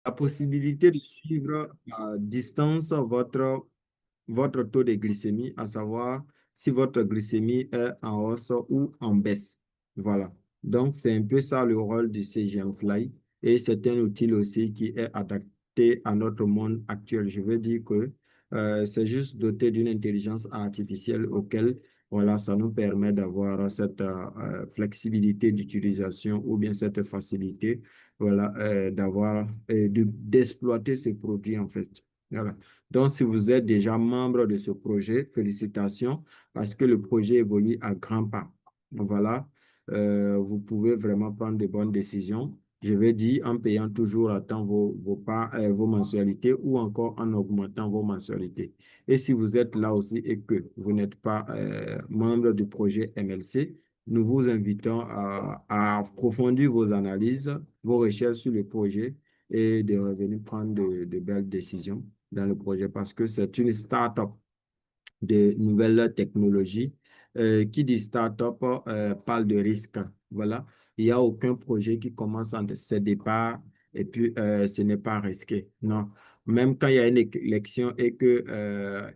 la possibilité de suivre à distance votre taux de glycémie, à savoir si votre glycémie est en hausse ou en baisse. Voilà. Donc, c'est un peu ça le rôle du CGM Fly. Et c'est un outil aussi qui est adapté à notre monde actuel. Je veux dire que c'est juste doté d'une intelligence artificielle auquel, voilà, ça nous permet d'avoir cette flexibilité d'utilisation ou bien cette facilité, voilà, d'exploiter ces produits, en fait. Voilà. Donc, si vous êtes déjà membre de ce projet, félicitations parce que le projet évolue à grands pas. Voilà, vous pouvez vraiment prendre de bonnes décisions. Je vais dire en payant toujours à temps vos mensualités ou encore en augmentant vos mensualités. Et si vous êtes là aussi et que vous n'êtes pas membre du projet MLC, nous vous invitons à approfondir vos analyses, vos recherches sur le projet et de revenir prendre de belles décisions dans le projet parce que c'est une start-up de nouvelles technologies. Qui dit start-up parle de risque. Voilà. Il n'y a aucun projet qui commence en ses départs et puis ce n'est pas risqué. Non. Même quand il y a une élection et que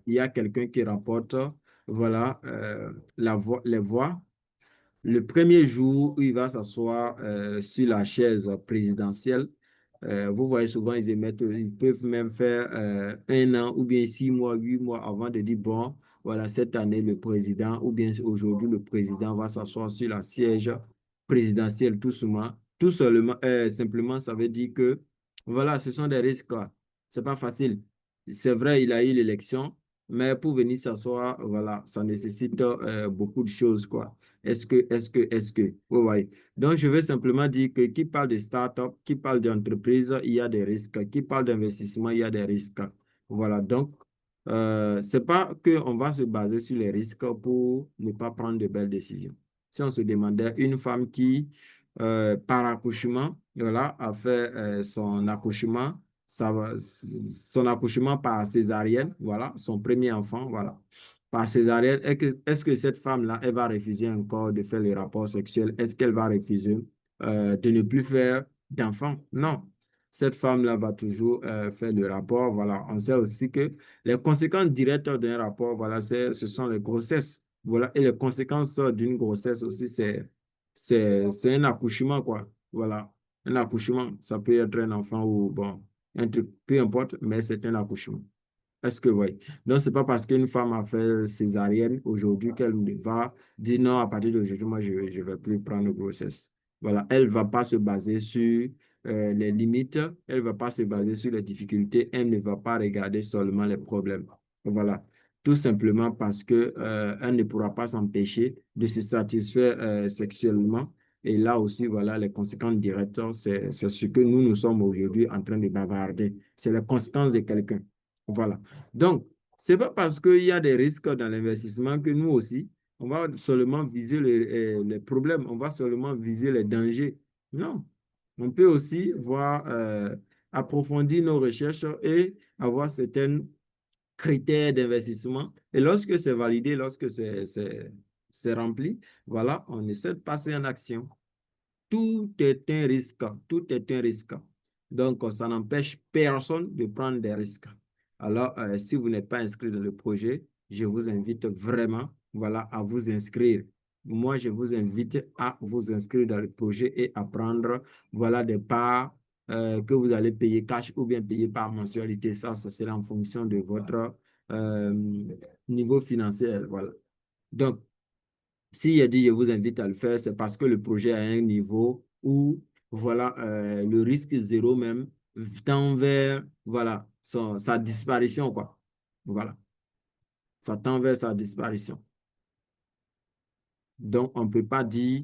il y a quelqu'un qui rapporte voilà, les voix, le premier jour où il va s'asseoir sur la chaise présidentielle, vous voyez souvent, ils peuvent même faire 1 an ou bien 6 mois, 8 mois avant de dire, bon, voilà, cette année, le président, ou bien aujourd'hui, le président va s'asseoir sur la siège présidentielle tout seulement, simplement, ça veut dire que, voilà, ce sont des risques, quoi. C'est pas facile. C'est vrai, il a eu l'élection, mais pour venir s'asseoir, voilà, ça nécessite beaucoup de choses, quoi. Oui, oui. Donc, je veux simplement dire que qui parle de start-up, qui parle d'entreprise, il y a des risques. Qui parle d'investissement, il y a des risques. Voilà. Donc, c'est pas qu'on va se baser sur les risques pour ne pas prendre de belles décisions. Si on se demandait une femme qui, par accouchement, voilà, a fait son accouchement par césarienne, voilà, son premier enfant, voilà par césarienne, est-ce que cette femme-là, elle va refuser encore de faire le rapport sexuel? Est-ce qu'elle va refuser de ne plus faire d'enfant? Non. Cette femme-là va toujours faire le rapport. Voilà. On sait aussi que les conséquences directes d'un rapport, voilà, ce sont les grossesses. Voilà. Et les conséquences d'une grossesse aussi, c'est un accouchement, quoi. Voilà. Un accouchement, ça peut être un enfant ou, bon, un truc, peu importe, mais c'est un accouchement. Est-ce que oui? Donc, c'est pas parce qu'une femme a fait césarienne aujourd'hui qu'elle va dire non, à partir d'aujourd'hui, moi, je ne vais plus prendre grossesse. Voilà. Elle va pas se baser sur les limites, elle va pas se baser sur les difficultés, elle ne va pas regarder seulement les problèmes. Voilà. Tout simplement parce que, elle ne pourra pas s'empêcher de se satisfaire sexuellement. Et là aussi, voilà, les conséquences directes, c'est ce que nous sommes aujourd'hui en train de bavarder. C'est les conséquences de quelqu'un. Voilà. Donc, c'est pas parce qu'il y a des risques dans l'investissement que nous aussi, on va seulement viser les problèmes, on va seulement viser les dangers. Non. On peut aussi voir, approfondir nos recherches et avoir certains critères d'investissement. Et lorsque c'est validé, lorsque c'est rempli, voilà, on essaie de passer en action. Tout est un risque. Tout est un risque. Donc, ça n'empêche personne de prendre des risques. Alors, si vous n'êtes pas inscrit dans le projet, je vous invite vraiment, voilà, à vous inscrire. Moi, je vous invite à vous inscrire dans le projet et à prendre, voilà, des parts que vous allez payer cash ou bien payer par mensualité. Ça sera en fonction de votre niveau financier. Voilà. Donc, si je dis je vous invite à le faire, c'est parce que le projet a un niveau où, voilà, le risque zéro même tend vers, voilà, sa disparition, quoi. Voilà, ça tend vers sa disparition. Donc, on ne peut pas dire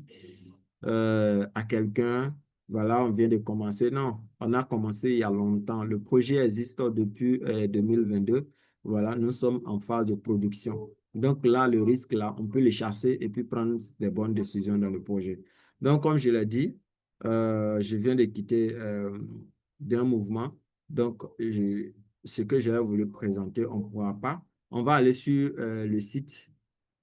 à quelqu'un, voilà, on vient de commencer. Non, on a commencé il y a longtemps. Le projet existe depuis 2022. Voilà, nous sommes en phase de production. Donc là, le risque, là, on peut le chasser et puis prendre des bonnes décisions dans le projet. Donc, comme je l'ai dit, je viens de quitter d'un mouvement. Donc, ce que j'ai voulu présenter, on ne pourra pas. On va aller sur le site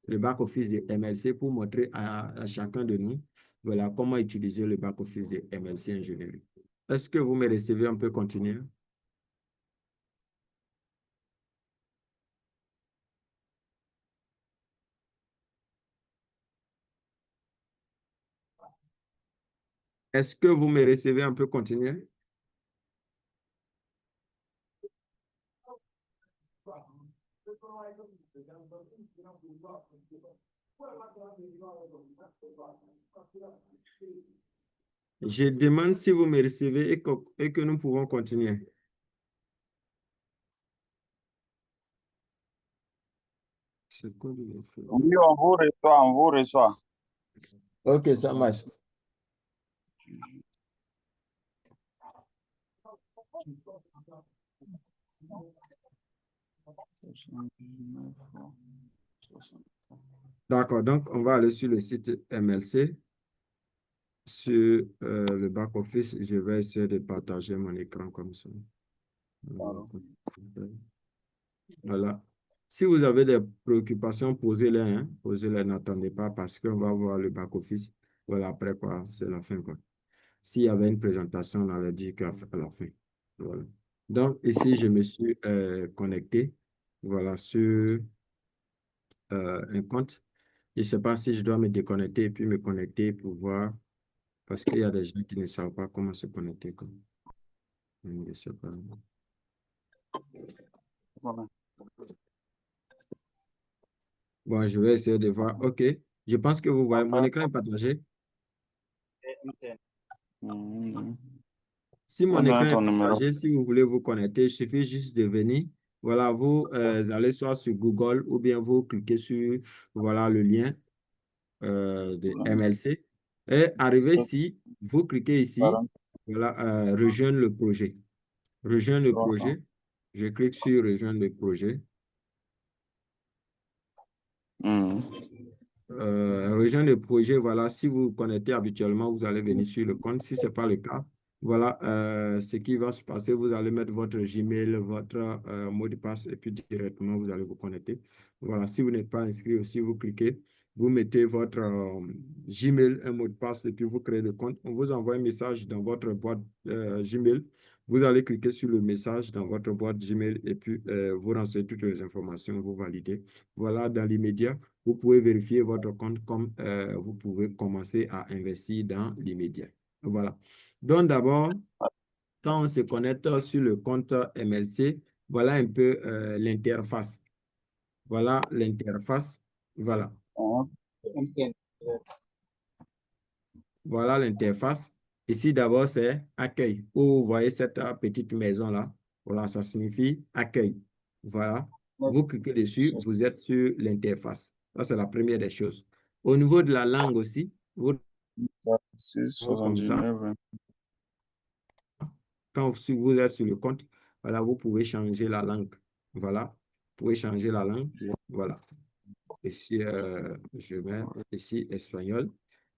le back-office de MLC pour montrer à chacun de nous voilà, comment utiliser le back-office de MLC Ingénierie. Est-ce que vous me recevez? On peut continuer. Est-ce que vous me recevez? On peut continuer. Je demande si vous me recevez et que nous pouvons continuer. C'est quoi le fait? Oui, on vous reçoit, on vous reçoit. Ok, ça marche. D'accord, donc on va aller sur le site MLC. Sur le back-office, je vais essayer de partager mon écran comme ça. Voilà. Si vous avez des préoccupations, posez-les, hein. Posez-les, n'attendez pas parce qu'on va voir le back-office. Voilà, après quoi, c'est la fin, quoi. S'il y avait une présentation, on allait dire qu'à la fin. Voilà. Donc, ici, je me suis connecté, voilà, sur un compte. Je ne sais pas si je dois me déconnecter et puis me connecter pour voir, parce qu'il y a des gens qui ne savent pas comment se connecter, quoi. Je ne sais pas. Voilà. Bon, je vais essayer de voir. OK. Je pense que vous voyez, mon écran est partagé. Mhm. Si On mon écran donne est ton numéro. partagé, si vous voulez vous connecter, il suffit juste de venir. Voilà, vous allez soit sur Google ou bien vous cliquez sur voilà, le lien de MLC. Et arrivé ici, vous cliquez ici, voilà, rejoindre le projet. Rejoindre le 300. projet. Je clique sur rejoindre le projet. Mhm. Rejoindre le projet, voilà, si vous vous connectez habituellement, vous allez venir sur le compte. Si ce n'est pas le cas, voilà ce qui va se passer. Vous allez mettre votre Gmail, votre mot de passe et puis directement, vous allez vous connecter. Voilà, si vous n'êtes pas inscrit aussi, vous cliquez, vous mettez votre Gmail, un mot de passe et puis vous créez le compte. On vous envoie un message dans votre boîte Gmail. Vous allez cliquer sur le message dans votre boîte Gmail et puis vous renseignez toutes les informations, vous validez. Voilà, dans l'immédiat, vous pouvez vérifier votre compte comme vous pouvez commencer à investir dans l'immédiat. Voilà. Donc, d'abord, quand on se connecte sur le compte MLC, voilà un peu l'interface. Voilà l'interface. Voilà. Mhm. Voilà l'interface. Ici, d'abord, c'est accueil. Où vous voyez cette petite maison-là. Voilà, ça signifie accueil. Voilà. Vous cliquez dessus, vous êtes sur l'interface. Ça, c'est la première des choses. Au niveau de la langue aussi, vous 6, comme ça. 79, 20. Si vous êtes sur le compte, voilà, vous pouvez changer la langue. Voilà. Vous pouvez changer la langue. Voilà. Ici, je mets ici espagnol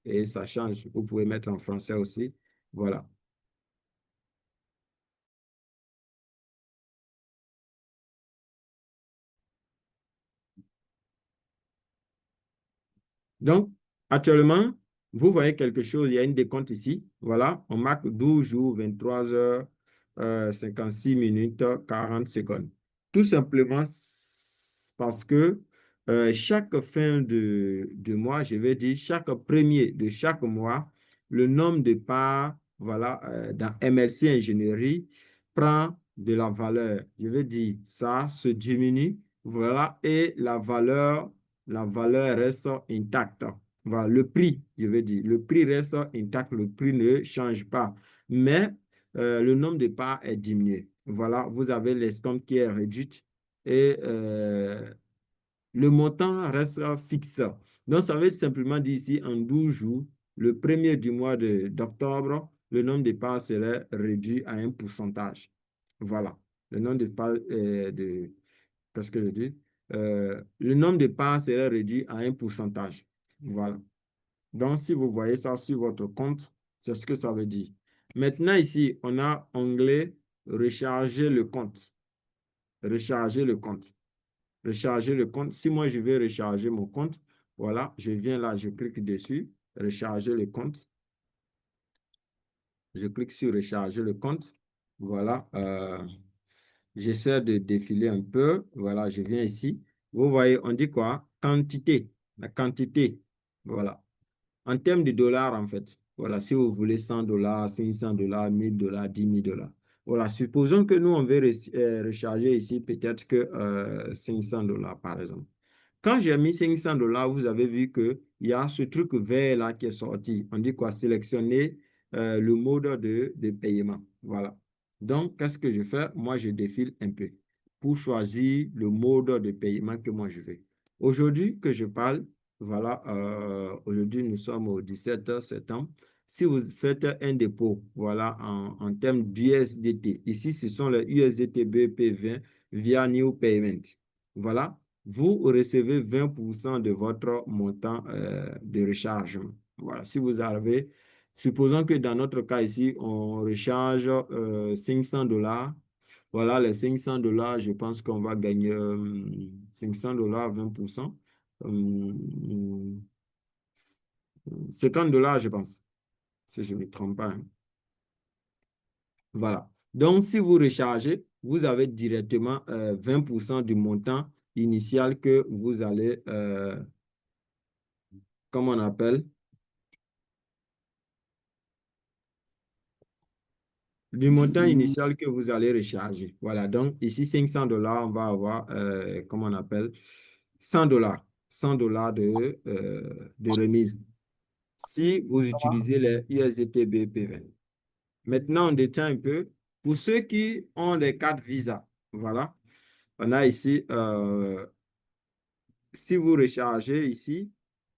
et ça change. Vous pouvez mettre en français aussi. Voilà. Donc, actuellement, vous voyez quelque chose, il y a une décompte ici. Voilà, on marque 12 jours, 23 heures, 56 minutes, 40 secondes. Tout simplement parce que chaque fin de mois, je vais dire, chaque premier de chaque mois, le nombre de parts, voilà, dans MLC Ingénierie prend de la valeur. Je veux dire, ça se diminue, voilà, et la valeur reste intacte. Voilà, le prix, je veux dire, le prix reste intact, le prix ne change pas, mais le nombre de parts est diminué. Voilà, vous avez l'escompte qui est réduite et le montant reste fixe. Donc, ça veut simplement dire ici, en 12 jours, le premier du mois d'octobre, le nombre de parts serait réduit à un pourcentage. Voilà, le nombre de parts qu'est-ce que je dis? Le nombre de parts serait réduit à un pourcentage. Voilà. Donc, si vous voyez ça sur votre compte, c'est ce que ça veut dire. Maintenant, ici, on a onglet recharger le compte. Recharger le compte. Recharger le compte. Si moi, je vais recharger mon compte, voilà, je viens là, je clique dessus, recharger le compte. Je clique sur recharger le compte. Voilà. J'essaie de défiler un peu. Voilà, je viens ici. Vous voyez, on dit quoi? Quantité. La quantité. Voilà. En termes de dollars, en fait. Voilà, si vous voulez 100 dollars, 500 dollars, 1000 dollars, 10 000 dollars. Voilà, supposons que nous, on veut recharger ici peut-être que 500 dollars, par exemple. Quand j'ai mis 500 dollars, vous avez vu qu'il y a ce truc vert là qui est sorti. On dit quoi? Sélectionner le mode de paiement. Voilà. Donc, qu'est-ce que je fais? Moi, je défile un peu pour choisir le mode de paiement que moi je veux. Aujourd'hui que je parle, voilà, aujourd'hui nous sommes au 17 septembre. Si vous faites un dépôt, voilà, en termes d'USDT, ici ce sont les USDT BP20 via New Payment. Voilà, vous recevez 20% de votre montant de rechargement. Voilà, si vous avez, supposons que dans notre cas ici, on recharge 500 dollars. Voilà, les 500 dollars, je pense qu'on va gagner 500 dollars, 20%. 50 dollars, je pense, si je ne me trompe pas, hein. Voilà. Donc, si vous rechargez, vous avez directement 20% du montant initial que vous allez, comme on appelle, du montant Mm. initial que vous allez recharger. Voilà. Donc, ici, 500 dollars, on va avoir, comme on appelle, 100 dollars. 100 dollars de remise si vous utilisez les USDT BP20. Maintenant, on détient un peu. Pour ceux qui ont les cartes Visa, voilà, on a ici, si vous rechargez ici,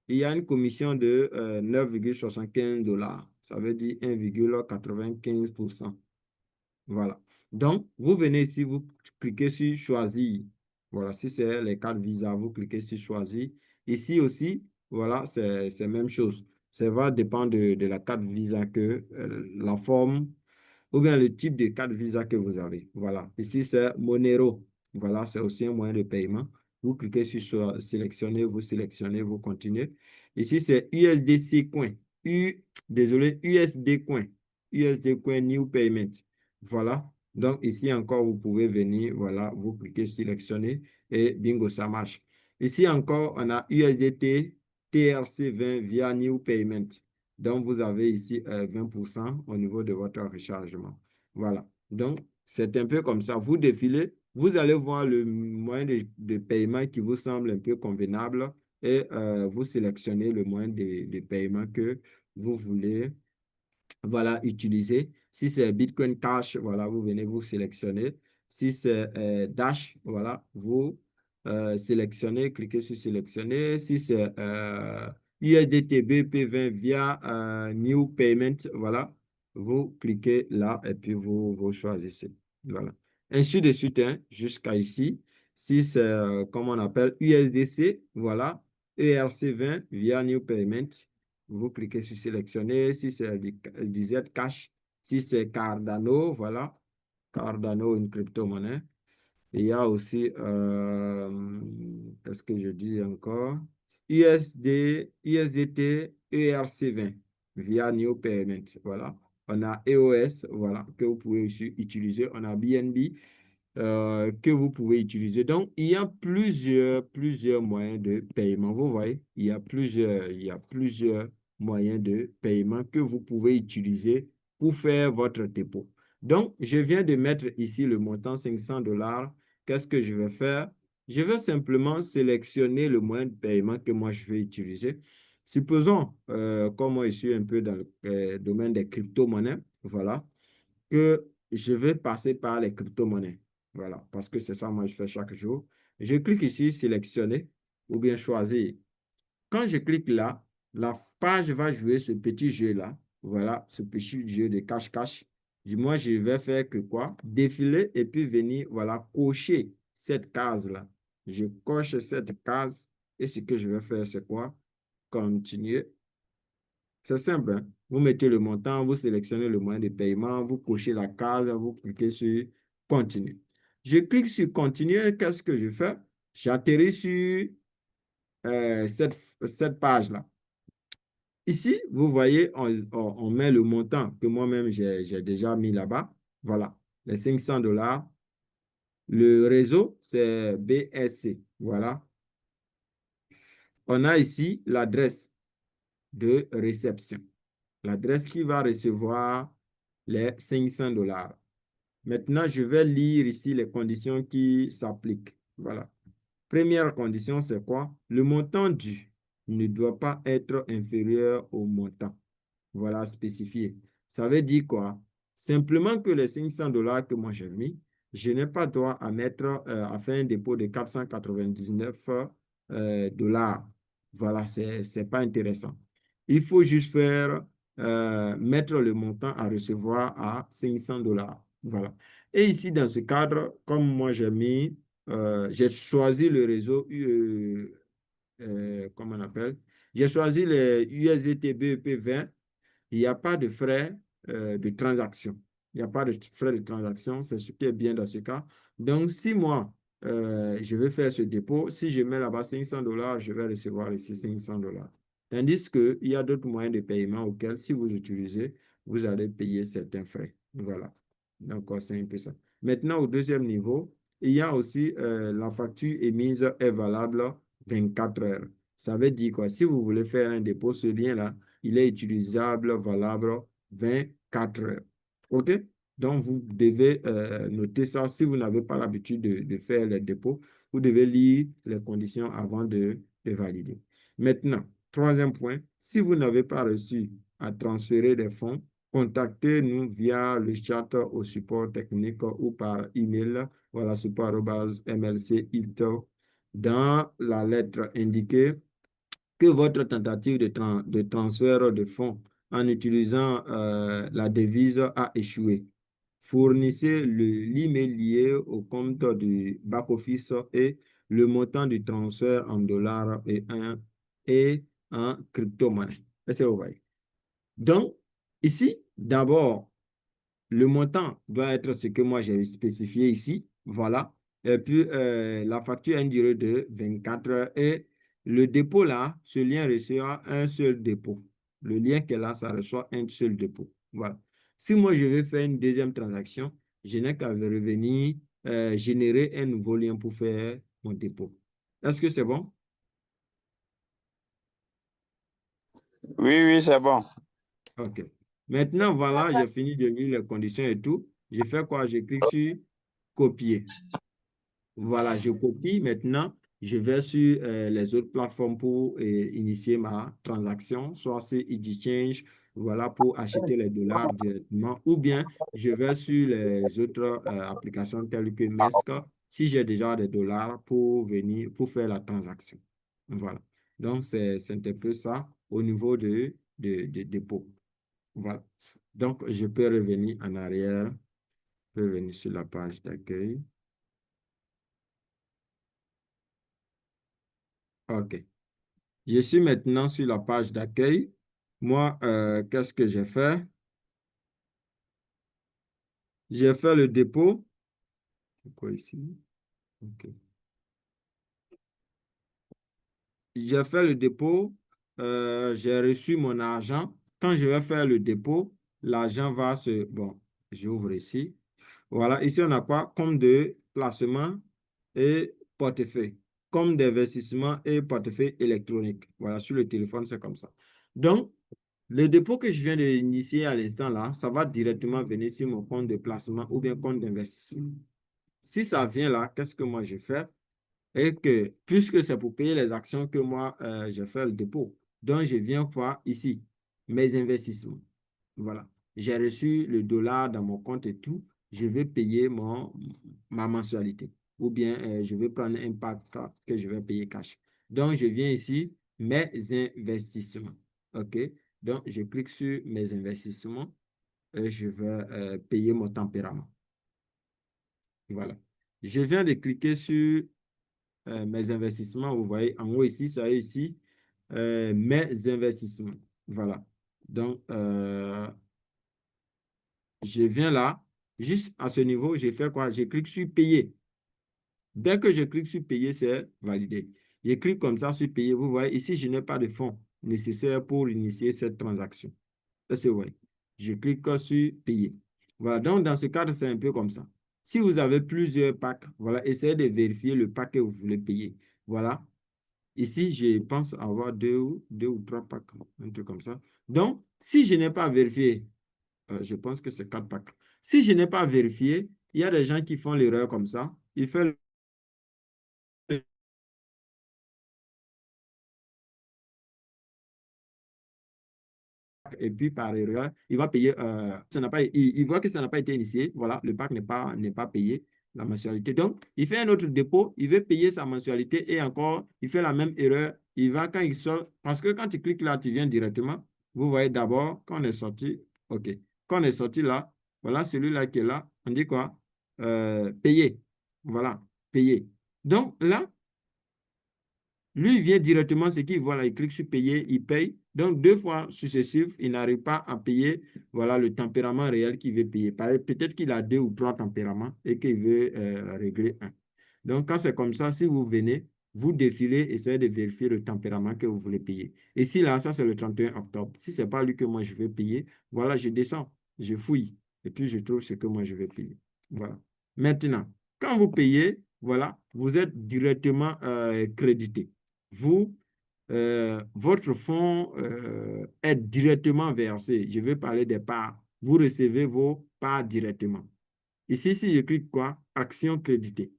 il y a une commission de 9,75 dollars. Ça veut dire 1,95%. Voilà. Donc, vous venez ici, vous cliquez sur Choisir. Voilà, si c'est les cartes Visa, vous cliquez sur Choisir. Ici aussi, voilà, c'est la même chose. Ça va dépendre de la carte Visa que la forme ou bien le type de carte Visa que vous avez. Voilà. Ici, c'est Monero. Voilà, c'est aussi un moyen de paiement. Vous cliquez sur sélectionner, vous sélectionnez, vous continuez. Ici, c'est USDC Coin. Désolé, USD Coin. USD Coin New Payment. Voilà. Donc, ici encore, vous pouvez venir, voilà, vous cliquez sélectionner et bingo, ça marche. Ici encore, on a USDT TRC20 via New Payment. Donc, vous avez ici 20% au niveau de votre rechargement. Voilà. Donc, c'est un peu comme ça. Vous défilez, vous allez voir le moyen de paiement qui vous semble un peu convenable et vous sélectionnez le moyen de paiement que vous voulez, voilà, utiliser. Si c'est Bitcoin Cash, voilà, vous venez vous sélectionner. Si c'est Dash, voilà, vous sélectionnez, cliquez sur sélectionner. Si c'est USDT BP20 via New Payment, voilà, vous cliquez là et puis vous choisissez. Voilà. Ainsi de suite, hein, jusqu'à ici. Si c'est, comme on appelle, USDC, voilà, ERC20 via New Payment. Vous cliquez sur sélectionner. Si c'est du Zcash, si c'est Cardano, voilà. Cardano, une crypto-monnaie. Il y a aussi, qu'est-ce que je dis encore? USDT ERC20 via New Payment. Voilà. On a EOS, voilà, que vous pouvez aussi utiliser. On a BNB que vous pouvez utiliser. Donc, il y a plusieurs moyens de paiement. Vous voyez, il y a plusieurs moyens de paiement que vous pouvez utiliser pour faire votre dépôt. Donc, je viens de mettre ici le montant 500 dollars. Qu'est-ce que je vais faire? Je vais simplement sélectionner le moyen de paiement que moi, je vais utiliser. Supposons, comme moi, je suis un peu dans le domaine des crypto-monnaies, voilà, que je vais passer par les crypto-monnaies. Voilà, parce que c'est ça, moi, je fais chaque jour. Je clique ici, sélectionner ou bien choisir. Quand je clique là, la page va jouer ce petit jeu-là. Voilà, ce petit jeu de cache-cache. Moi, je vais faire que quoi? Défiler et puis venir, voilà, cocher cette case-là. Je coche cette case et ce que je vais faire, c'est quoi? Continuer. C'est simple, hein. Vous mettez le montant, vous sélectionnez le moyen de paiement, vous cochez la case, vous cliquez sur Continuer. Je clique sur Continuer. Qu'est-ce que je fais? J'atterris sur cette page-là. Ici, vous voyez, on met le montant que moi-même, j'ai déjà mis là-bas. Voilà, les $500. Le réseau, c'est BSC. Voilà. On a ici l'adresse de réception. L'adresse qui va recevoir les $500. Maintenant, je vais lire ici les conditions qui s'appliquent. Voilà. Première condition, c'est quoi? Le montant dû ne doit pas être inférieur au montant. Voilà, spécifié. Ça veut dire quoi? Simplement que les $500 que moi j'ai mis, je n'ai pas droit à mettre, à faire un dépôt de 499 dollars. Voilà, c'est pas intéressant. Il faut juste faire, mettre le montant à recevoir à $500. Voilà. Et ici, dans ce cadre, comme moi j'ai mis, j'ai choisi le réseau, comment on appelle? J'ai choisi les USDT BEP20. Il n'y a pas de frais de transaction. Il n'y a pas de frais de transaction, c'est ce qui est bien dans ce cas. Donc, si moi, je veux faire ce dépôt, si je mets là-bas $500, je vais recevoir ici $500. Tandis qu'il y a d'autres moyens de paiement auxquels, si vous utilisez, vous allez payer certains frais. Voilà. Donc, c'est un peu ça. Maintenant, au deuxième niveau, il y a aussi la facture émise est valable 24 heures. Ça veut dire quoi? Si vous voulez faire un dépôt, ce lien-là, il est utilisable, valable 24 heures. OK? Donc, vous devez noter ça. Si vous n'avez pas l'habitude de faire les dépôts, vous devez lire les conditions avant de valider. Maintenant, troisième point, si vous n'avez pas reçu à transférer des fonds, contactez-nous via le chat au support technique ou par email, voilà, support@mlc.ito. Dans la lettre indiquée, que votre tentative de transfert de fonds en utilisant la devise a échoué. Fournissez l'email lié au compte du back-office et le montant du transfert en dollars et en crypto-monnaie. Est-ce que vous voyez? Donc, ici, d'abord, le montant doit être ce que moi j'ai spécifié ici. Voilà. Et puis, la facture a une durée de 24 heures. Et le dépôt là, ce lien recevra un seul dépôt. Le lien qu'elle a, ça reçoit un seul dépôt. Voilà. Si moi, je veux faire une deuxième transaction, je n'ai qu'à revenir générer un nouveau lien pour faire mon dépôt. Est-ce que c'est bon? Oui, oui, c'est bon. OK. Maintenant, voilà, j'ai fini de lire les conditions et tout. Je fais quoi? Je clique sur copier. Voilà, je copie. Maintenant, je vais sur les autres plateformes pour initier ma transaction, soit sur EasyChange, voilà, pour acheter les dollars directement, ou bien je vais sur les autres applications telles que Mesk, si j'ai déjà des dollars pour venir, pour faire la transaction. Voilà. Donc, c'est un peu ça au niveau de dépôt. Voilà. Donc, je peux revenir en arrière, je peux revenir sur la page d'accueil. OK. Je suis maintenant sur la page d'accueil. Moi, qu'est-ce que j'ai fait? J'ai fait le dépôt. C'est quoi ici? OK. J'ai fait le dépôt. J'ai reçu mon argent. Quand je vais faire le dépôt, l'argent va se... Bon, j'ouvre ici. Voilà, ici, on a quoi? Comme de placement et portefeuille. Comme d'investissement et portefeuille électronique. Voilà, sur le téléphone, c'est comme ça. Donc, le dépôt que je viens d'initier à l'instant là, ça va directement venir sur mon compte de placement ou bien compte d'investissement. Si ça vient là, qu'est-ce que moi je fais? Et que, puisque c'est pour payer les actions que moi j'ai fait le dépôt, donc je viens voir ici mes investissements. Voilà. J'ai reçu le dollar dans mon compte et tout. Je vais payer ma mensualité. Ou bien je vais prendre un pack que je vais payer cash. Donc, je viens ici, mes investissements. OK? Donc, je clique sur mes investissements et je vais payer mon tempérament. Voilà. Je viens de cliquer sur mes investissements. Vous voyez, en haut ici, ça est ici, mes investissements. Voilà. Donc, je viens là, juste à ce niveau, je fais quoi? Je clique sur payer. Dès que je clique sur payer, c'est validé. Je clique comme ça sur payer. Vous voyez, ici, je n'ai pas de fonds. nécessaires pour initier cette transaction. Est-ce que vous voyez? Je clique sur payer. Voilà, donc dans ce cadre, c'est un peu comme ça. Si vous avez plusieurs packs, voilà, essayez de vérifier le pack que vous voulez payer. Voilà. Ici, je pense avoir deux ou trois packs, un truc comme ça. Donc, si je n'ai pas vérifié, je pense que c'est quatre packs. Si je n'ai pas vérifié, il y a des gens qui font l'erreur comme ça. Ils font et puis par erreur, il va payer, ça n'a pas, il voit que ça n'a pas été initié, voilà, le pack n'est pas payé, la mensualité. Donc, il fait un autre dépôt, il veut payer sa mensualité et encore, il fait la même erreur, il va quand il sort, parce que quand tu cliques là, tu viens directement, vous voyez d'abord, quand on est sorti, OK, quand on est sorti là, voilà, celui-là qui est là, on dit quoi? Payer, voilà, payer. Donc là, lui, il vient directement, ce qu'il voit là, il clique sur payer, il paye. Donc, deux fois successifs, il n'arrive pas à payer, voilà, le tempérament réel qu'il veut payer. Peut-être qu'il a deux ou trois tempéraments et qu'il veut régler un. Donc, quand c'est comme ça, si vous venez, vous défilez, essayez de vérifier le tempérament que vous voulez payer. Et si là, ça, c'est le 31 octobre. Si ce n'est pas lui que moi, je veux payer, voilà, je descends, je fouille et puis je trouve ce que moi, je veux payer. Voilà. Maintenant, quand vous payez, voilà, vous êtes directement crédité. Vous, votre fonds est directement versé. Je vais parler des parts. Vous recevez vos parts directement. Ici, si je clique quoi? Action créditée.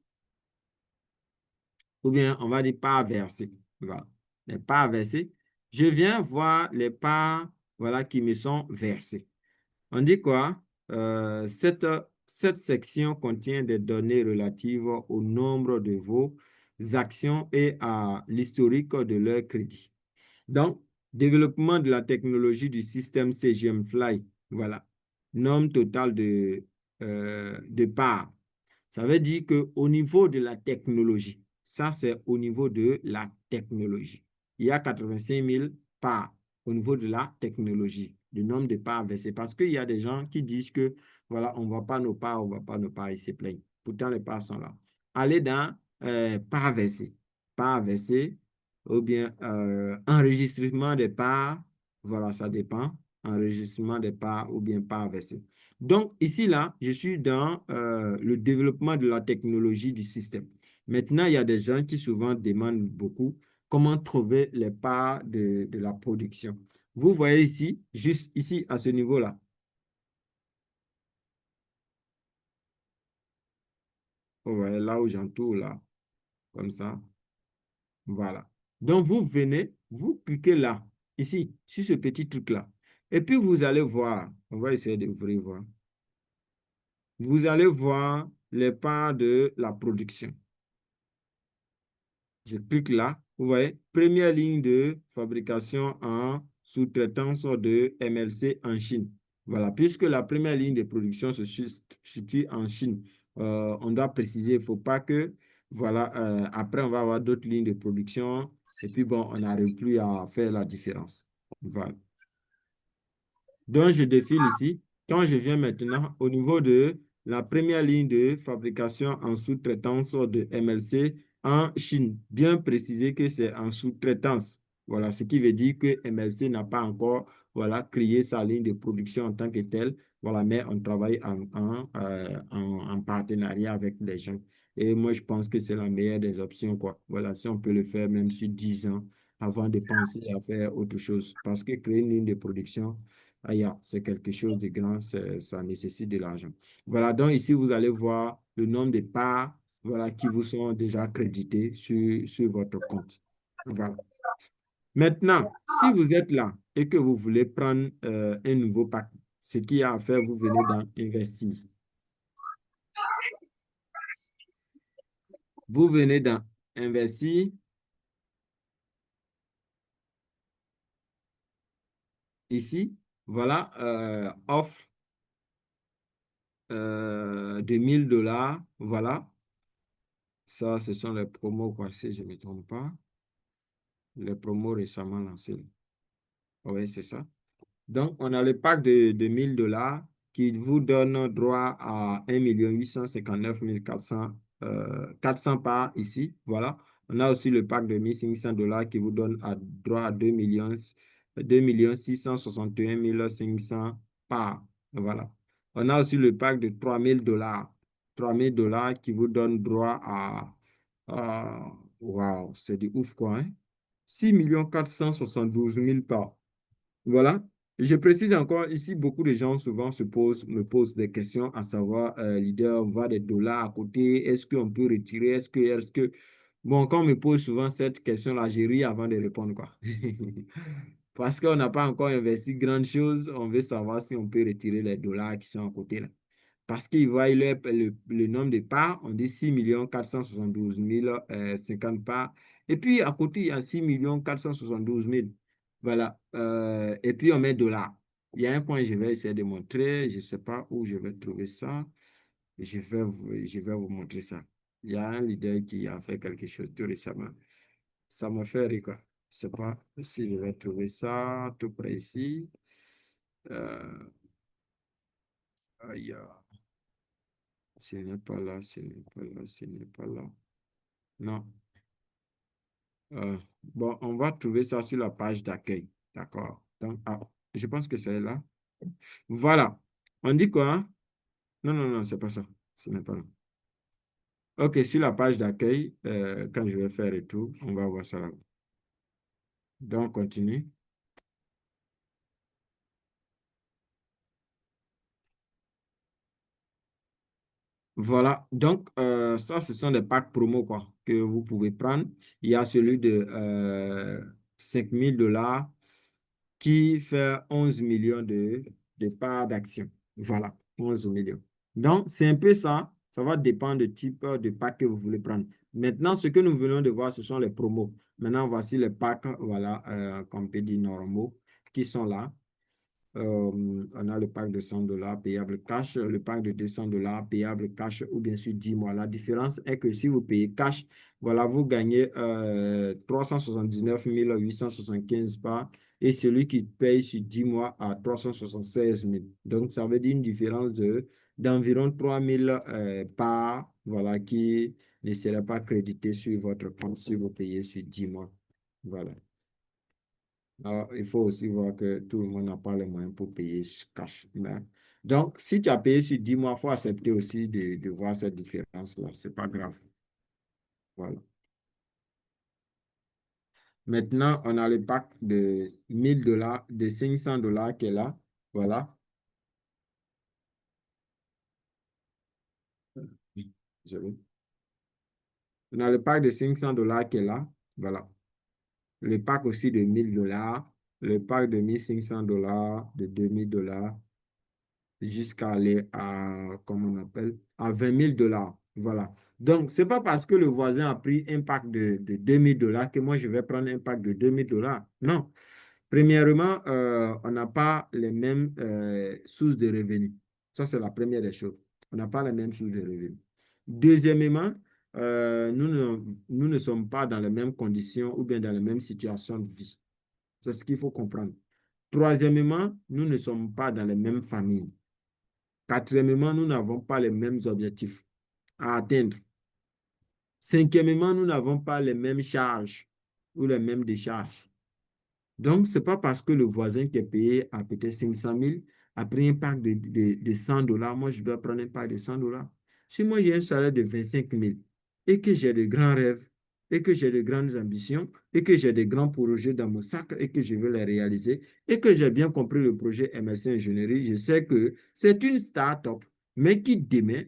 Ou bien, on va dire parts versées. Voilà. Les parts versées. Je viens voir les parts, voilà, qui me sont versées. On dit quoi? Cette section contient des données relatives au nombre de vos actions et à l'historique de leur crédit. Donc, développement de la technologie du système CGM Fly. Voilà. Nombre total de parts. Ça veut dire qu'au niveau de la technologie, ça c'est au niveau de la technologie. Il y a 85 000 parts au niveau de la technologie, le nombre de parts versées. Parce qu'il y a des gens qui disent que, voilà, on ne voit pas nos parts, on ne voit pas nos parts, ils se plaignent. Pourtant, les parts sont là. Allez dans parts versées. Parts versées, ou bien enregistrement des parts, voilà, ça dépend. Enregistrement des parts ou bien parts versées. Donc, ici, là, je suis dans le développement de la technologie du système. Maintenant, il y a des gens qui souvent demandent beaucoup comment trouver les parts de la production. Vous voyez ici, juste ici, à ce niveau-là. Vous voyez là où j'entoure, là, comme ça. Voilà. Donc, vous venez, vous cliquez là, ici, sur ce petit truc-là. Et puis, vous allez voir, on va essayer d'ouvrir, voir. Vous allez voir les parts de la production. Je clique là. Vous voyez, première ligne de fabrication en sous-traitance de MLC en Chine. Voilà, puisque la première ligne de production se situe en Chine, on doit préciser, il ne faut pas que, voilà, après on va avoir d'autres lignes de production et puis bon, on n'arrive plus à faire la différence. Voilà. Donc, je défile ici. Quand je viens maintenant au niveau de la première ligne de fabrication en sous-traitance de MLC en Chine, bien préciser que c'est en sous-traitance. Voilà, ce qui veut dire que MLC n'a pas encore voilà, créé sa ligne de production en tant que telle. Voilà, mais on travaille en partenariat avec les gens. Et moi, je pense que c'est la meilleure des options, quoi. Voilà, si on peut le faire même sur 10 ans avant de penser à faire autre chose. Parce que créer une ligne de production, c'est quelque chose de grand, ça nécessite de l'argent. Voilà, donc ici, vous allez voir le nombre de parts voilà, qui vous sont déjà crédités sur votre compte. Voilà. Maintenant, si vous êtes là et que vous voulez prendre un nouveau pack, ce qu'il y a à faire, vous venez dans Investir. Vous venez dans Investir. Ici, voilà, offre de 1 000 $. Voilà. Ça, ce sont les promos, quoi, si je ne me trompe pas. Les promos récemment lancés. Oui, c'est ça. Donc, on a le pack de 1 000 $ qui vous donne droit à 1 859 400 parts ici. Voilà. On a aussi le pack de 1 500 $ qui vous donne droit à 2 661 500 Voilà. On a aussi le pack de 3 000 $. 3 000 $ qui vous donne droit à waouh, c'est du ouf quoi, hein? 6 472 000 par. Voilà. Je précise encore, ici, beaucoup de gens souvent me posent des questions à savoir, leader, on voit des dollars à côté, est-ce qu'on peut retirer, est-ce que... Bon, quand on me pose souvent cette question-là, j'ai ri avant de répondre, quoi. Parce qu'on n'a pas encore investi grande chose, on veut savoir si on peut retirer les dollars qui sont à côté, là. Parce qu'ils voient le nombre de parts, on dit 6 472 050 parts. Et puis, à côté, il y a 6 472 000. Voilà. Et puis, on met dollars. Il y a un point, je vais essayer de montrer. Je ne sais pas où je vais trouver ça. Je vais vous montrer ça. Il y a un leader qui a fait quelque chose tout récemment. Ça m'a fait rire, quoi. Je ne sais pas si je vais trouver ça tout près ici. Euh, aïe, ce n'est pas là, ce n'est pas là, ce n'est pas là. Non. Bon, on va trouver ça sur la page d'accueil. D'accord. Donc, je pense que c'est là. Voilà. On dit quoi? Non, non, non, c'est pas ça. Ce n'est pas là. OK, sur la page d'accueil, quand je vais faire et tout, on va voir ça là. Donc, on continue. Voilà. Donc, ça, ce sont des packs promo, quoi, que vous pouvez prendre. Il y a celui de 5 000 $ qui fait 11 millions de parts d'actions. Voilà, 11 millions. Donc, c'est un peu ça. Ça va dépendre du type de pack que vous voulez prendre. Maintenant, ce que nous venons de voir, ce sont les promos. Maintenant, voici les packs, voilà, qu'on peut dire normaux, qui sont là. On a le pack de 100 $ payable cash, le pack de 200 $ payable cash ou bien sûr 10 mois. La différence est que si vous payez cash, voilà, vous gagnez 379 875 par et celui qui paye sur 10 mois à 376 000. Donc, ça veut dire une différence d'environ 3 000 par, voilà, qui ne sera pas crédité sur votre compte si vous payez sur 10 mois. Voilà. Alors, il faut aussi voir que tout le monde n'a pas les moyens pour payer cash. Donc, si tu as payé sur 10 mois, il faut accepter aussi de voir cette différence-là. Ce n'est pas grave. Voilà. Maintenant, on a le pack de 1 000 $, de 500 $ qui est là. Voilà. Oui, désolé. On a le pack de 500 $ qui est là. Voilà. Le pack aussi de 1 000 $. Le pack de 1 500 $, de 2 000 $ jusqu'à aller à, comment on appelle, à 20 000 $. Voilà. Donc, ce n'est pas parce que le voisin a pris un pack de 2 000 $ que moi, je vais prendre un pack de 2 000 $. Non. Premièrement, on n'a pas les mêmes sources de revenus. Ça, c'est la première des choses. On n'a pas les mêmes sources de revenus. Deuxièmement, nous ne sommes pas dans les mêmes conditions ou bien dans les mêmes situations de vie. C'est ce qu'il faut comprendre. Troisièmement, nous ne sommes pas dans les mêmes familles. Quatrièmement, nous n'avons pas les mêmes objectifs à atteindre. Cinquièmement, nous n'avons pas les mêmes charges ou les mêmes décharges. Donc, ce n'est pas parce que le voisin qui est payé à peut-être 500 000 a pris un pack de 100 $. Moi, je dois prendre un pack de 100 $. Si moi, j'ai un salaire de 25 000 et que j'ai de grands rêves et que j'ai de grandes ambitions et que j'ai de grands projets dans mon sac et que je veux les réaliser et que j'ai bien compris le projet MLC Ingénierie, je sais que c'est une start-up, mais qui demain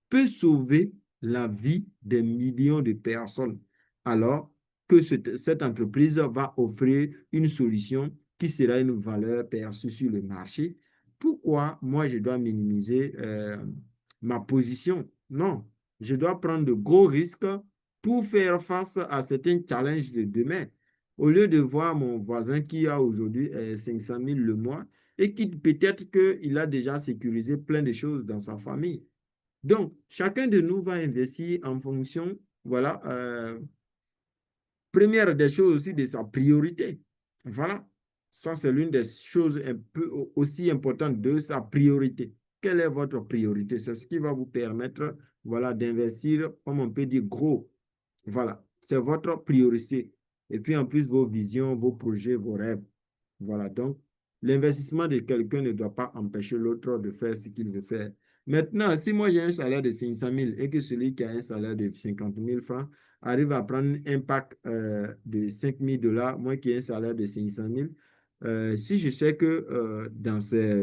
peut sauver la vie des millions de personnes. Alors, que cette entreprise va offrir une solution qui sera une valeur perçue sur le marché. Pourquoi moi, je dois minimiser ma position? Non, je dois prendre de gros risques pour faire face à certains challenges de demain. Au lieu de voir mon voisin qui a aujourd'hui 500 000 le mois et qui peut-être qu'il a déjà sécurisé plein de choses dans sa famille. Donc, chacun de nous va investir en fonction, voilà, première des choses aussi de sa priorité. Voilà. Ça, c'est l'une des choses un peu aussi importantes de sa priorité. Quelle est votre priorité? C'est ce qui va vous permettre, voilà, d'investir, comme on peut dire, gros. Voilà. c'est votre priorité. Et puis, en plus, vos visions, vos projets, vos rêves. Voilà, donc, l'investissement de quelqu'un ne doit pas empêcher l'autre de faire ce qu'il veut faire. Maintenant, si moi j'ai un salaire de 500 000 et que celui qui a un salaire de 50 000 francs arrive à prendre un pack de 5 000 dollars, moi qui ai un salaire de 500 000, si je sais que dans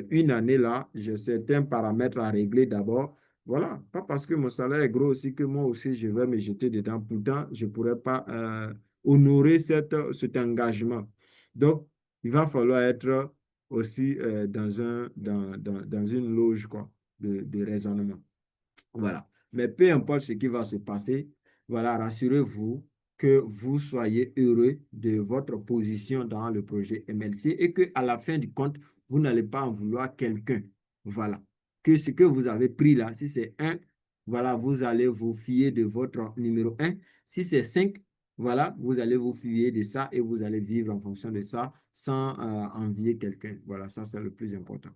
une année-là, j'ai certains paramètres à régler d'abord, voilà, pas parce que mon salaire est gros aussi que moi aussi je vais me jeter dedans. Pourtant, je ne pourrais pas honorer cet engagement. Donc, il va falloir être aussi dans une loge quoi, de raisonnement. Voilà. Mais peu importe ce qui va se passer, voilà, rassurez-vous que vous soyez heureux de votre position dans le projet MLC et qu'à la fin du compte, vous n'allez pas en vouloir à quelqu'un. Voilà. Que ce que vous avez pris là, si c'est un, voilà, vous allez vous fier de votre numéro un. Si c'est 5, voilà, vous allez vous fier de ça et vous allez vivre en fonction de ça sans envier quelqu'un. Voilà, ça c'est le plus important.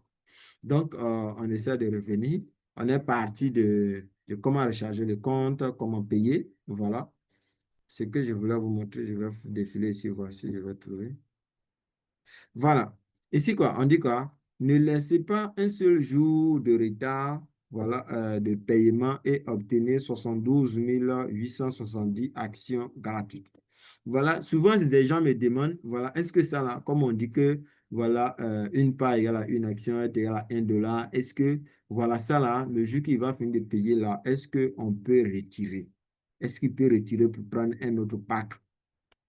Donc, on essaie de revenir. On est parti de comment recharger le compte, comment payer. Voilà. Ce que je voulais vous montrer, je vais vous défiler ici, voici, je vais trouver. Voilà. Ici, quoi, on dit quoi? Ne laissez pas un seul jour de retard, voilà, de paiement et obtenez 72 870 actions gratuites. Voilà, souvent, des gens me demandent, voilà, est-ce que ça, là, comme on dit que, voilà, une part égale à une action est égale à 1 dollar, est-ce que, voilà, ça, là, le jour qu'il va finir de payer, là, est-ce qu'on peut retirer? Est-ce qu'il peut retirer pour prendre un autre pack?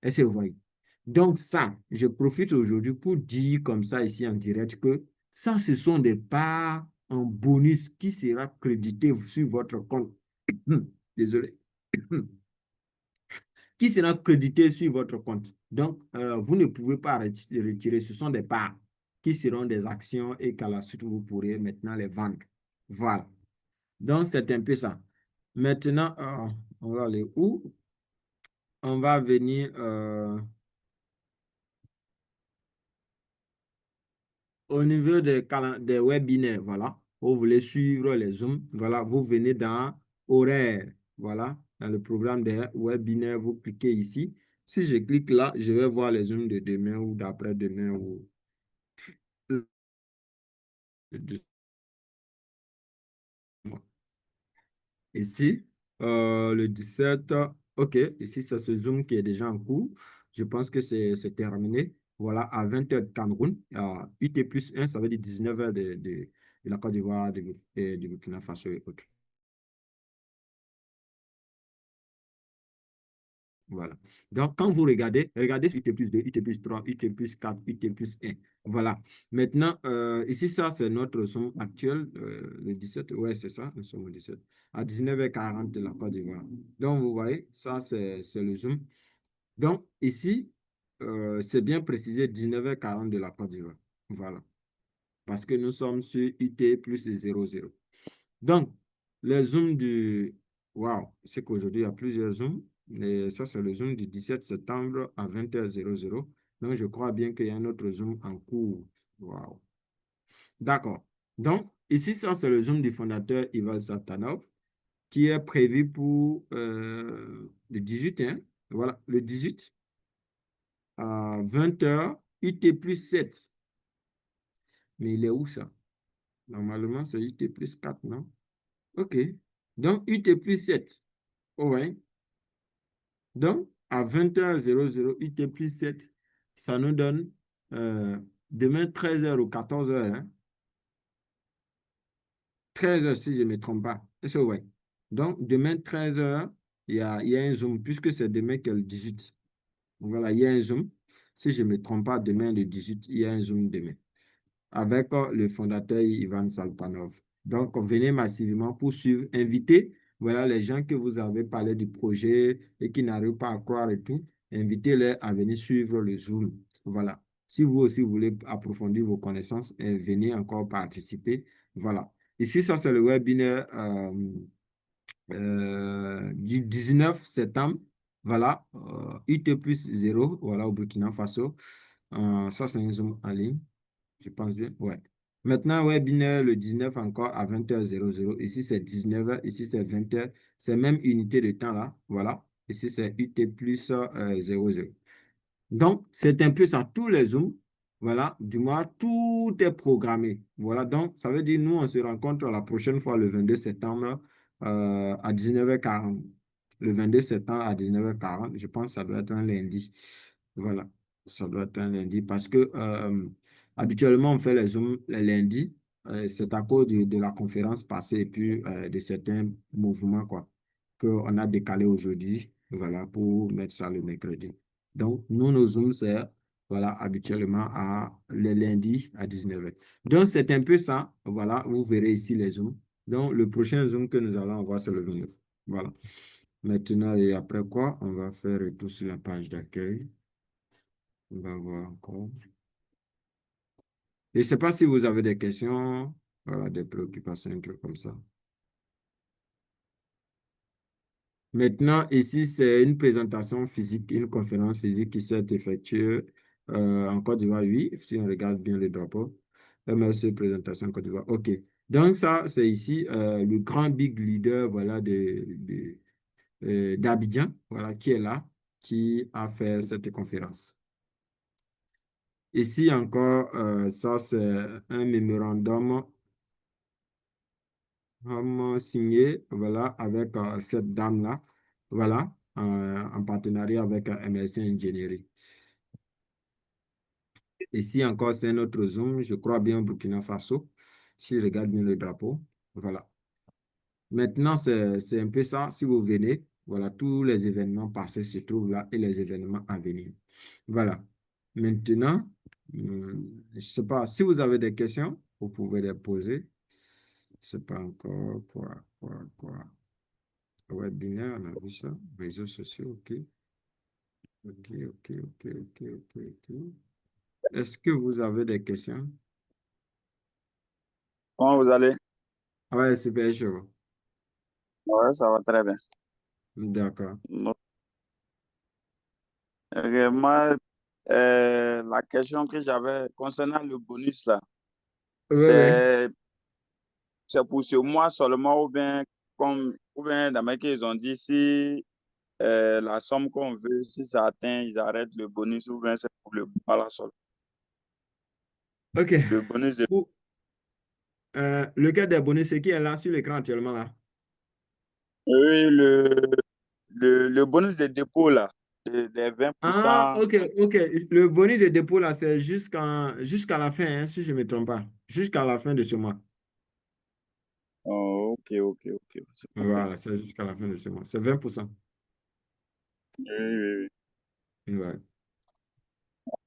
Est-ce que vous voyez? Donc ça, je profite aujourd'hui pour dire comme ça ici en direct que ça, ce sont des parts en bonus qui sera crédité sur votre compte. Désolé. Qui sera crédité sur votre compte. Donc, vous ne pouvez pas retirer. Ce sont des parts qui seront des actions et qu'à la suite, vous pourrez maintenant les vendre. Voilà. Donc, c'est un peu ça. Maintenant, on va aller où? On va venir au niveau des webinaires, voilà. Vous voulez suivre les Zooms, voilà. Vous venez dans horaire, voilà. Dans le programme des webinaires, vous cliquez ici. Si je clique là, je vais voir les Zooms de demain ou d'après-demain ou de ici, le 17, OK, ici, c'est ce Zoom qui est déjà en cours. Je pense que c'est terminé. Voilà, à 20 heures de Cameroun, à UT plus 1, ça veut dire 19 heures de la Côte d'Ivoire, du Burkina Faso et autres. Voilà. Donc, quand vous regardez sur UT plus 2, UT plus 3, UT plus 4, UT plus 1. Voilà. Maintenant, ici, ça, c'est notre son actuel, le 17. Ouais, c'est ça, nous sommes au 17. À 19h40 de la Côte d'Ivoire. Donc, vous voyez, ça, c'est le Zoom. Donc, ici, c'est bien précisé 19h40 de la Côte d'Ivoire. Voilà. Parce que nous sommes sur UT plus 00. Donc, les zooms du... Waouh, c'est qu'aujourd'hui, il y a plusieurs zooms. Mais ça, c'est le zoom du 17 septembre à 20h00. Donc, je crois bien qu'il y a un autre zoom en cours. Waouh. D'accord. Donc, ici, ça, c'est le zoom du fondateur Ival Satanov qui est prévu pour le 18. Hein. Voilà, le 18 à 20h, IT plus 7. Mais il est où ça? Normalement, c'est IT plus 4, non? OK. Donc, IT plus 7. Oh, ouais. Donc, à 20h00, IT plus 7, ça nous donne demain 13h ou 14h. Hein? 13h si je ne me trompe pas. Est-ce que vous voyez? Donc, demain 13h, il y a un Zoom, puisque c'est demain qui est le 18. Voilà, il y a un Zoom. Si je ne me trompe pas, demain le 18, il y a un Zoom demain, avec le fondateur Ivan Salpanov. Donc, venez massivement pour suivre, invitez, voilà, les gens que vous avez parlé du projet et qui n'arrivent pas à croire et tout, invitez-les à venir suivre le Zoom. Voilà. Si vous aussi voulez approfondir vos connaissances, venez encore participer. Voilà. Ici, ça, c'est le webinaire du 19 septembre. Voilà. IT plus 0, voilà, au Burkina Faso. Ça, c'est un Zoom en ligne. Je pense bien. Ouais. Maintenant, webinaire le 19 encore à 20h00. Ici, c'est 19h. Ici, c'est 20h. C'est même unité de temps là. Voilà. Ici, c'est UT plus 00. Donc, c'est un peu ça, tous les Zooms, voilà, du moins, tout est programmé. Voilà, donc, ça veut dire, nous, on se rencontre la prochaine fois le 22 septembre à 19h40. Le 22 septembre à 19h40, je pense que ça doit être un lundi. Voilà, ça doit être un lundi parce que habituellement, on fait les Zooms les lundis. C'est à cause de la conférence passée et puis de certains mouvements, quoi, qu'on a décalé aujourd'hui, voilà, pour mettre ça le mercredi. Donc, nous, nos Zooms, c'est voilà, habituellement le lundi à 19h. Donc, c'est un peu ça. Voilà, vous verrez ici les Zooms. Donc, le prochain Zoom que nous allons avoir, c'est le 29. Voilà. Maintenant, et après quoi, on va faire tout sur la page d'accueil. On va voir encore. Je ne sais pas si vous avez des questions, voilà, des préoccupations, un truc comme ça. Maintenant, ici, c'est une présentation physique, une conférence physique qui s'est effectuée en Côte d'Ivoire, oui, si on regarde bien le drapeau. MLC présentation Côte d'Ivoire. OK. Donc, ça, c'est ici le grand big leader voilà, d'Abidjan, voilà, qui est là, qui a fait cette conférence. Ici encore, ça, c'est un mémorandum signé voilà, avec cette dame-là, voilà, en partenariat avec MLC Ingénierie. Ici encore, c'est un autre zoom, je crois bien Burkina Faso, si je regarde bien le drapeau. Voilà. Maintenant, c'est un peu ça. Si vous venez, voilà, tous les événements passés se trouvent là et les événements à venir. Voilà. Maintenant, je ne sais pas, si vous avez des questions, vous pouvez les poser. Je ne sais pas encore quoi. Webinaire, on a vu ça. Réseaux sociaux, OK. OK, OK, OK, OK, OK, OK. Est-ce que vous avez des questions? Comment vous allez? Ah ouais, super chaud. Ouais, ça va très bien. D'accord. Donc, moi, la question que j'avais concernant le bonus là, Oui, oui. c'est c'est pour ce mois seulement ou bien dans mes cas, ils ont dit si la somme qu'on veut, si ça atteint, ils arrêtent le bonus ou bien c'est pour le mois là seul. OK. Le bonus de Pour, le cas des bonus, c'est qui est là sur l'écran actuellement là? oui, le bonus de dépôt là, les Ah, 20%. OK, OK. Le bonus de dépôt là, c'est jusqu'à la fin, hein, si je ne me trompe pas. Jusqu'à la fin de ce mois. Oh, ok, ok, ok, c'est compris. Voilà, c'est jusqu'à la fin de ce mois. C'est 20%. Oui, oui, oui. Ouais.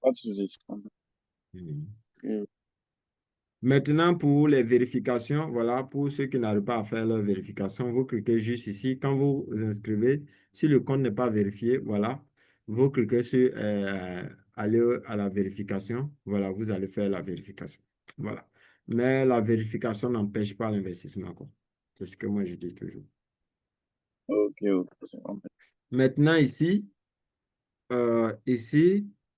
Pas de souci, c'est compris. Mhm. Oui. Maintenant, pour les vérifications, voilà, pour ceux qui n'arrivent pas à faire leur vérification, vous cliquez juste ici. Quand vous vous inscrivez, si le compte n'est pas vérifié, voilà, vous cliquez sur aller à la vérification. Voilà, vous allez faire la vérification. Voilà. Mais la vérification n'empêche pas l'investissement, quoi. C'est ce que moi je dis toujours. Ok, ok, c'est compris. Maintenant, ici,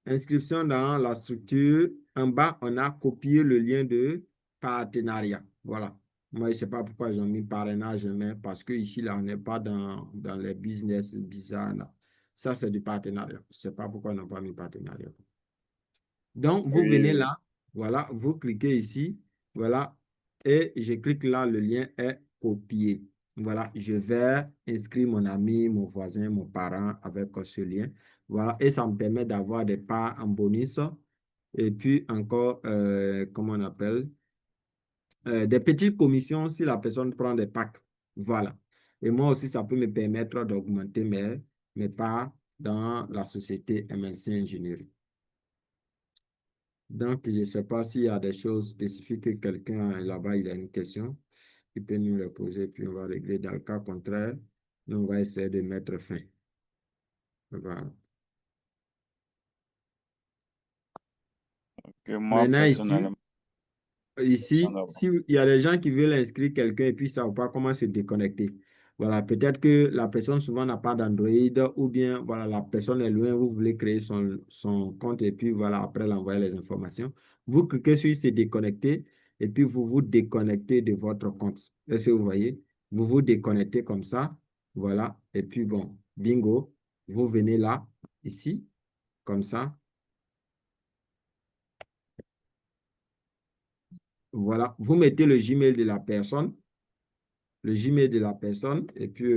inscription dans la structure. En bas, on a copié le lien de partenariat. Voilà. Moi, je ne sais pas pourquoi ils ont mis parrainage, mais parce que ici, là, on n'est pas dans les business bizarres, là. Ça, c'est du partenariat. Je ne sais pas pourquoi ils n'ont pas mis partenariat. Donc, vous Oui, venez oui. là, voilà, vous cliquez ici, voilà, et je clique là, le lien est copié. Voilà, je vais inscrire mon ami, mon voisin, mon parent avec ce lien. Voilà, et ça me permet d'avoir des parts en bonus. Et puis encore, comment on appelle, des petites commissions si la personne prend des packs. Voilà. Et moi aussi, ça peut me permettre d'augmenter mes parts dans la société MLC Ingénierie. Donc, je ne sais pas s'il y a des choses spécifiques que quelqu'un là-bas, il a une question, il peut nous les poser, puis on va régler. Dans le cas contraire, nous, on va essayer de mettre fin. Voilà. Que moi, Maintenant, ici, personnellement, Ici, personnellement. s'il y a des gens qui veulent inscrire quelqu'un et puis ils ne savent pas comment se déconnecter. Voilà, peut-être que la personne souvent n'a pas d'Android ou bien voilà, la personne est loin, vous voulez créer son compte et puis voilà, après l'envoyer les informations. Vous cliquez sur se déconnecter et puis vous vous déconnectez de votre compte. Est-ce que vous voyez? Vous vous déconnectez comme ça Voilà. Et puis bon, bingo, vous venez là, ici, comme ça. Voilà. Vous mettez le Gmail de la personne, le Gmail de la personne, et puis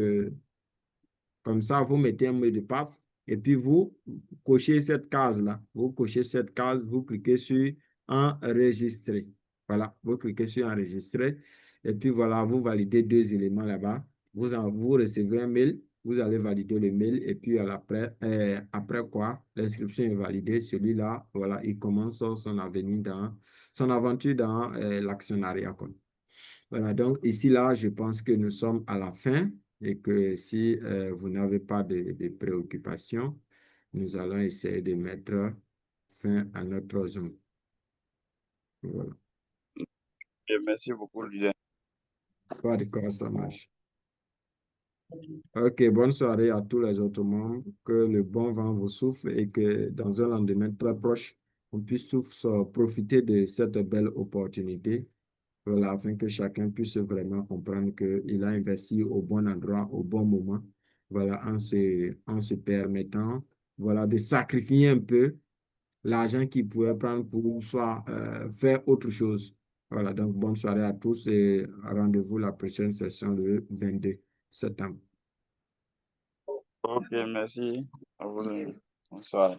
comme ça, vous mettez un mot de passe et puis vous cochez cette case-là. Vous cochez cette case, vous cliquez sur enregistrer. Voilà, vous cliquez sur enregistrer et puis voilà, vous validez deux éléments là-bas. Vous recevez un mail, vous allez valider le mail et puis après quoi, l'inscription est validée. Celui-là, voilà, il commence son aventure dans l'actionnariat, quoi. Voilà, donc ici, là, je pense que nous sommes à la fin et que si vous n'avez pas de préoccupations, nous allons essayer de mettre fin à notre Zoom. Voilà. Et merci beaucoup, Julien. Pas de quoi, ça marche. OK, bonne soirée à tous les autres membres. Que le bon vent vous souffle et que dans un lendemain très proche, on puisse tous profiter de cette belle opportunité. Voilà, afin que chacun puisse vraiment comprendre qu'il a investi au bon endroit, au bon moment, voilà, en se permettant, voilà, de sacrifier un peu l'argent qu'il pouvait prendre pour soit faire autre chose. Voilà, donc bonne soirée à tous et rendez-vous la prochaine session le 22 septembre. Ok, merci à vous. Bonsoir.